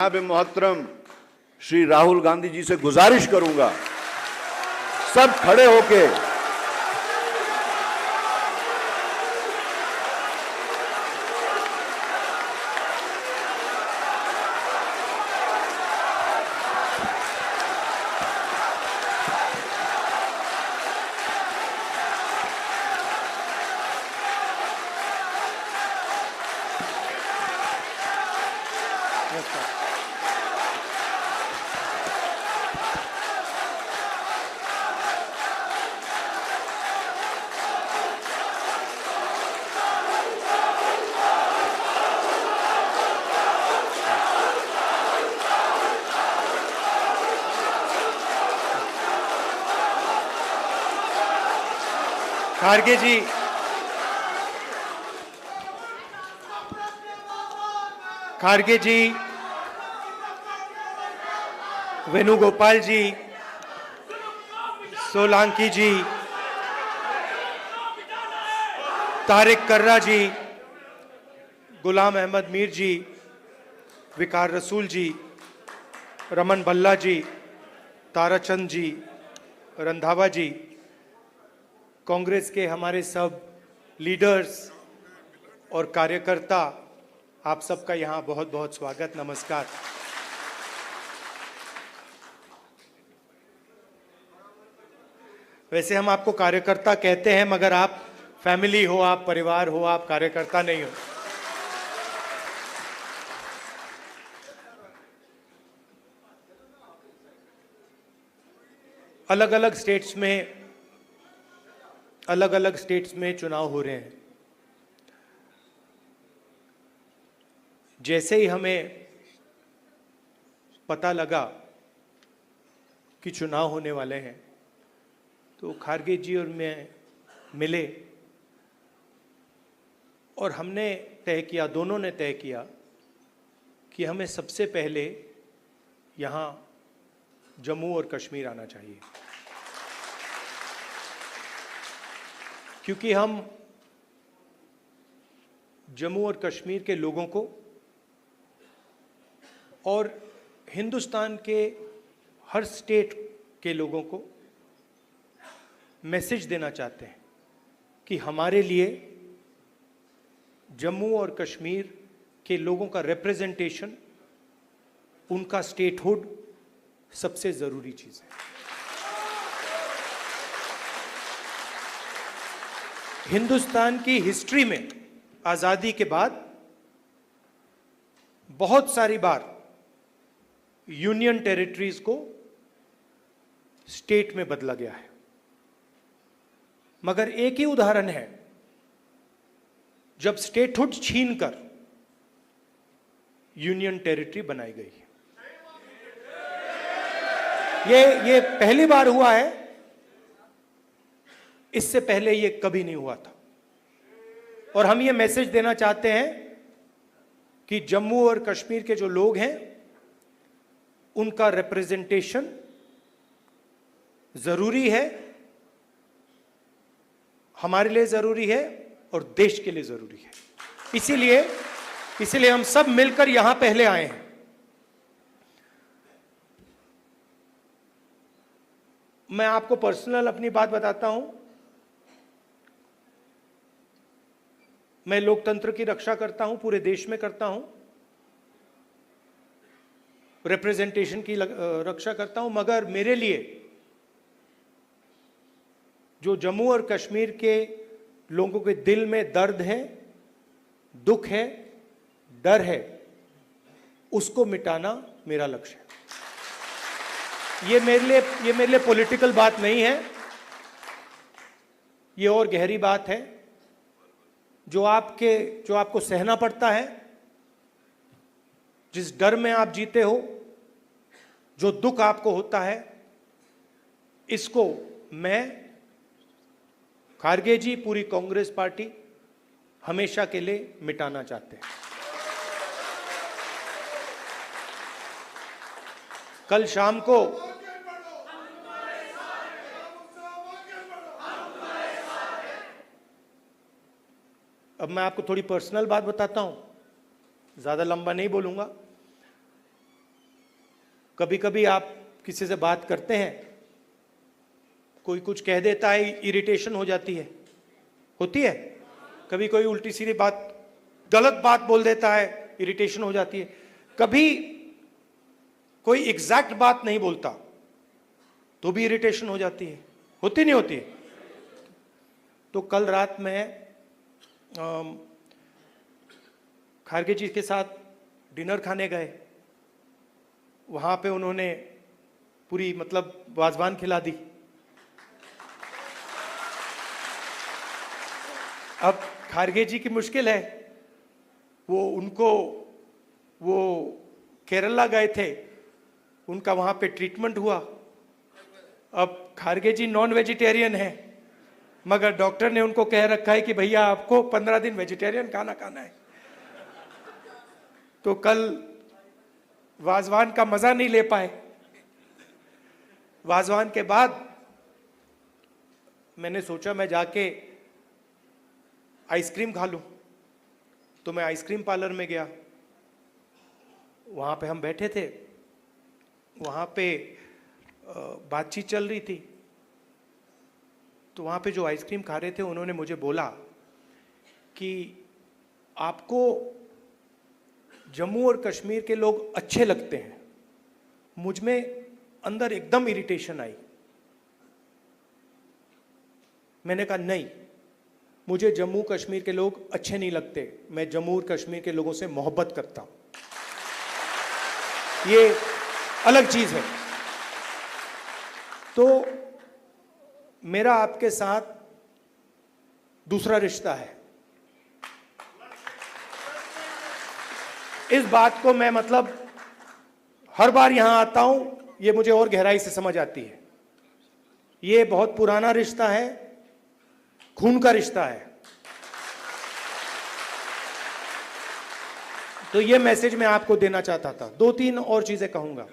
जनाब मोहतरम श्री राहुल गांधी जी से गुजारिश करूंगा, सब खड़े होके खारगे जी, खारगे जी, वेणुगोपाल जी, सोलंकी जी, तारिक कर्रा जी, गुलाम अहमद मीर जी, विकार रसूल जी, रमन भल्ला जी, ताराचंद जी, रंधावा जी, कांग्रेस के हमारे सब लीडर्स और कार्यकर्ता, आप सबका यहाँ बहुत बहुत स्वागत, नमस्कार। वैसे हम आपको कार्यकर्ता कहते हैं, मगर आप फैमिली हो, आप परिवार हो, आप कार्यकर्ता नहीं हो। अलग अलग स्टेट्स में चुनाव हो रहे हैं। जैसे ही हमें पता लगा कि चुनाव होने वाले हैं, तो खारगे जी और मैं मिले और हमने तय किया, दोनों ने तय किया कि हमें सबसे पहले यहाँ जम्मू और कश्मीर आना चाहिए, क्योंकि हम जम्मू और कश्मीर के लोगों को और हिंदुस्तान के हर स्टेट के लोगों को मैसेज देना चाहते हैं कि हमारे लिए जम्मू और कश्मीर के लोगों का रिप्रेजेंटेशन, उनका स्टेटहुड सबसे ज़रूरी चीज़ है। हिंदुस्तान की हिस्ट्री में आज़ादी के बाद बहुत सारी बार यूनियन टेरिटरीज को स्टेट में बदला गया है, मगर एक ही उदाहरण है जब स्टेटहुड छीनकर यूनियन टेरिटरी बनाई गई है। ये पहली बार हुआ है, इससे पहले ये कभी नहीं हुआ था। और हम ये मैसेज देना चाहते हैं कि जम्मू और कश्मीर के जो लोग हैं, उनका रिप्रेजेंटेशन जरूरी है, हमारे लिए जरूरी है और देश के लिए जरूरी है। इसीलिए हम सब मिलकर यहां पहले आए हैं। मैं आपको पर्सनल अपनी बात बताता हूं। मैं लोकतंत्र की रक्षा करता हूं, पूरे देश में करता हूं, रिप्रेजेंटेशन की रक्षा करता हूं, मगर मेरे लिए जो जम्मू और कश्मीर के लोगों के दिल में दर्द है, दुख है, डर है, उसको मिटाना मेरा लक्ष्य है। ये मेरे लिए पॉलिटिकल बात नहीं है, ये और गहरी बात है जो आपको सहना पड़ता है, जिस डर में आप जीते हो, जो दुख आपको होता है, इसको मैं, खारगे जी, पूरी कांग्रेस पार्टी हमेशा के लिए मिटाना चाहते हैं। कल शाम को अब मैं आपको थोड़ी पर्सनल बात बताता हूं, ज़्यादा लंबा नहीं बोलूँगा। कभी कभी आप किसी से बात करते हैं, कोई कुछ कह देता है, इरिटेशन हो जाती है, होती है। कभी कोई उल्टी सीधी बात, गलत बात बोल देता है, इरिटेशन हो जाती है। कभी कोई एग्जैक्ट बात नहीं बोलता तो भी इरिटेशन हो जाती है, होती नहीं होती है? तो कल रात में खारगे जी के साथ डिनर खाने गए, वहां पे उन्होंने पूरी मतलब वाजवान खिला दी। अब खारगे जी की मुश्किल है, वो केरला गए थे, उनका वहां पे ट्रीटमेंट हुआ। अब खारगे जी नॉन वेजिटेरियन है, मगर डॉक्टर ने उनको कह रखा है कि भैया आपको 15 दिन वेजिटेरियन खाना खाना है। तो कल वाजवान का मजा नहीं ले पाए। वाजवान के बाद मैंने सोचा मैं जाके आइसक्रीम खा लूं, तो मैं आइसक्रीम पार्लर में गया। वहां पे हम बैठे थे, वहां पे बातचीत चल रही थी। तो वहां पे जो आइसक्रीम खा रहे थे, उन्होंने मुझे बोला कि आपको जम्मू और कश्मीर के लोग अच्छे लगते हैं। मुझ में अंदर एकदम इरिटेशन आई। मैंने कहा नहीं, मुझे जम्मू कश्मीर के लोग अच्छे नहीं लगते, मैं जम्मू और कश्मीर के लोगों से मोहब्बत करता हूं, ये अलग चीज है। तो मेरा आपके साथ दूसरा रिश्ता है। इस बात को मैं मतलब हर बार यहां आता हूं, ये मुझे और गहराई से समझ आती है। ये बहुत पुराना रिश्ता है, खून का रिश्ता है। तो ये मैसेज मैं आपको देना चाहता था। 2-3 और चीजें कहूंगा।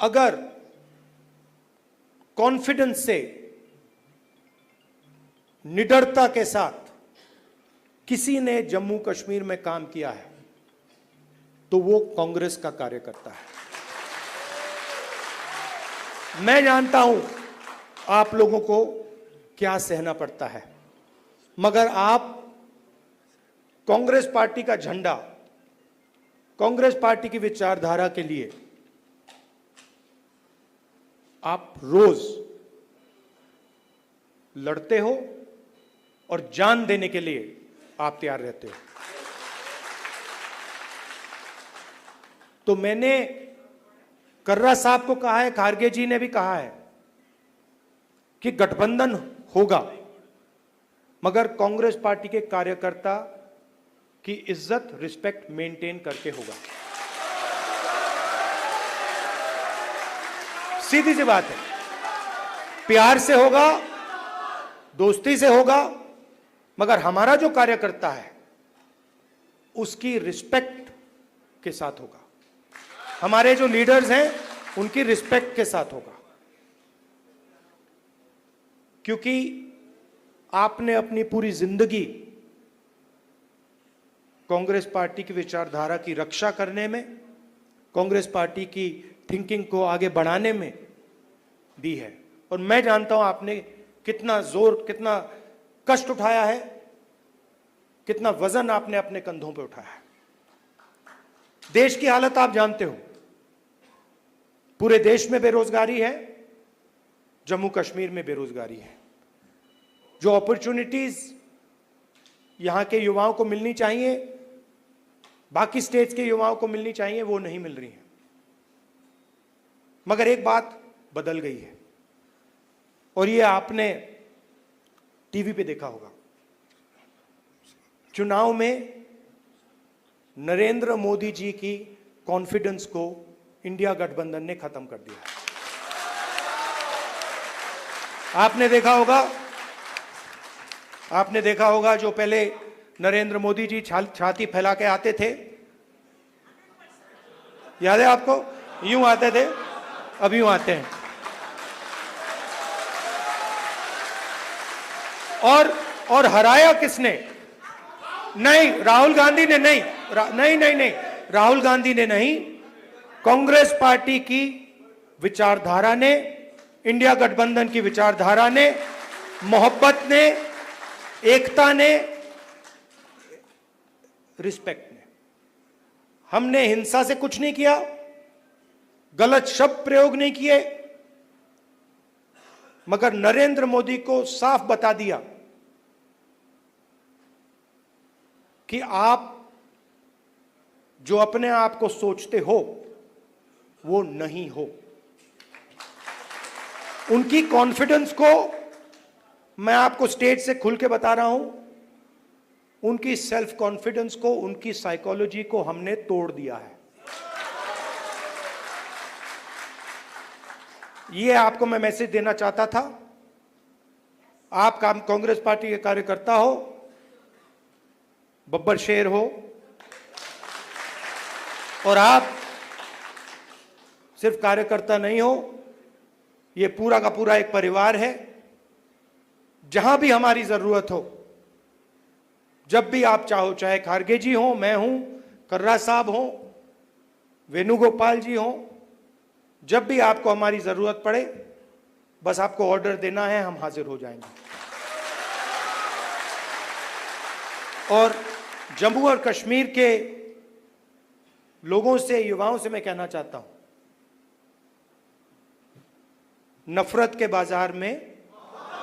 अगर कॉन्फिडेंस से, निडरता के साथ किसी ने जम्मू कश्मीर में काम किया है तो वो कांग्रेस का कार्यकर्ता है। मैं जानता हूं आप लोगों को क्या सहना पड़ता है, मगर आप कांग्रेस पार्टी का झंडा, कांग्रेस पार्टी की विचारधारा के लिए आप रोज लड़ते हो और जान देने के लिए आप तैयार रहते हो। तो मैंने कर्रा साहब को कहा है, खारगे जी ने भी कहा है कि गठबंधन होगा, मगर कांग्रेस पार्टी के कार्यकर्ता की इज्जत, रिस्पेक्ट मेंटेन करके होगा। सीधी सी बात है, प्यार से होगा, दोस्ती से होगा, मगर हमारा जो कार्यकर्ता है उसकी रिस्पेक्ट के साथ होगा। हमारे जो लीडर्स हैं उनकी रिस्पेक्ट के साथ होगा। क्योंकि आपने अपनी पूरी जिंदगी कांग्रेस पार्टी की विचारधारा की रक्षा करने में, कांग्रेस पार्टी की थिंकिंग को आगे बढ़ाने में दी है। और मैं जानता हूं आपने कितना जोर, कितना कष्ट उठाया है, कितना वजन आपने अपने कंधों पे उठाया है। देश की हालत आप जानते हो, पूरे देश में बेरोजगारी है, जम्मू कश्मीर में बेरोजगारी है। जो अपॉर्चुनिटीज यहां के युवाओं को मिलनी चाहिए, बाकी स्टेट्स के युवाओं को मिलनी चाहिए, वो नहीं मिल रही है। मगर एक बात बदल गई है, और ये आपने टीवी पे देखा होगा। चुनाव में नरेंद्र मोदी जी की कॉन्फिडेंस को इंडिया गठबंधन ने खत्म कर दिया। आपने देखा होगा जो पहले नरेंद्र मोदी जी छाती फैला के आते थे, याद है आपको? यूं आते थे, अब यूं आते हैं। और हराया किसने? नहीं, राहुल गांधी ने नहीं, नहीं नहीं नहीं, राहुल गांधी ने नहीं, कांग्रेस पार्टी की विचारधारा ने, इंडिया गठबंधन की विचारधारा ने, मोहब्बत ने, एकता ने, रिस्पेक्ट ने। हमने हिंसा से कुछ नहीं किया, गलत शब्द प्रयोग नहीं किए, मगर नरेंद्र मोदी को साफ बता दिया कि आप जो अपने आप को सोचते हो वो नहीं हो। उनकी कॉन्फिडेंस को मैं आपको स्टेज से खुल के बता रहा हूं, उनकी सेल्फ कॉन्फिडेंस को, उनकी साइकोलॉजी को हमने तोड़ दिया है। ये आपको मैं मैसेज देना चाहता था। आप कांग्रेस पार्टी के कार्यकर्ता हो, बब्बर शेर हो, और आप सिर्फ कार्यकर्ता नहीं हो, ये पूरा का पूरा एक परिवार है। जहां भी हमारी जरूरत हो, जब भी आप चाहो, चाहे खारगे जी हो, मैं हूं, कर्रा साहब हो, वेणुगोपाल जी हो, जब भी आपको हमारी जरूरत पड़े, बस आपको ऑर्डर देना है, हम हाजिर हो जाएंगे। और जम्मू और कश्मीर के लोगों से, युवाओं से मैं कहना चाहता हूं, नफरत के बाजार में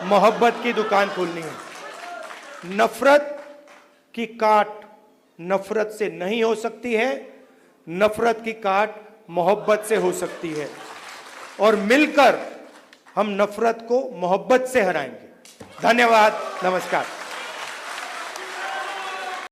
मोहब्बत की दुकान खोलनी है। नफरत की काट नफरत से नहीं हो सकती है, नफरत की काट मोहब्बत से हो सकती है, और मिलकर हम नफरत को मोहब्बत से हराएंगे। धन्यवाद, नमस्कार।